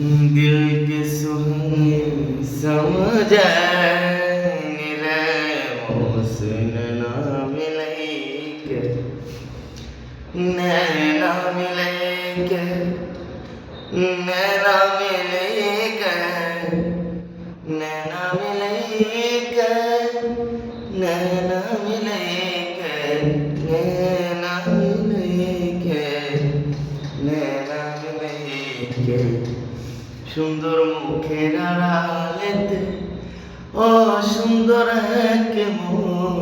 दिल के सुहाने समझाने रे मोहसिन ना मिलेंगे नैना मिलेंगे नैना मिलेंगे नैना मिलेंगे नैना मिलेंगे नैना मिलेंगे नैना मिलेंगे সুন্দর মুখের আড়ালেতে অসুন্দর এক মন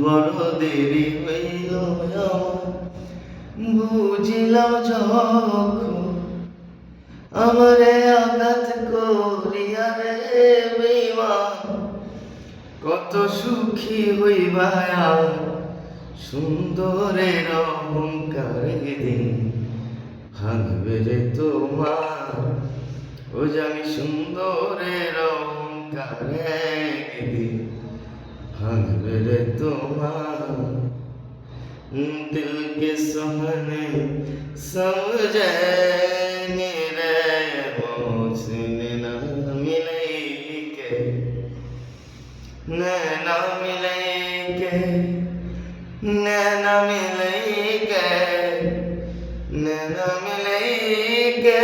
বড় দেরি হইল আমার বুঝিলাম যখন আমারে আঘাত করিয়া রে বেঈমান কত সুখী হইবা আর সুন্দরের অহংকারে দিন ভাঙবে রে তোমার ও জানি সুন্দরের অহংকারে দিন ভাঙবে রে তোমার दिल के सुहाने समझने रे मोहसिन ना मिलेंगे नैना मिलेंगे नैना मिलेंगे नैना मिलेंगे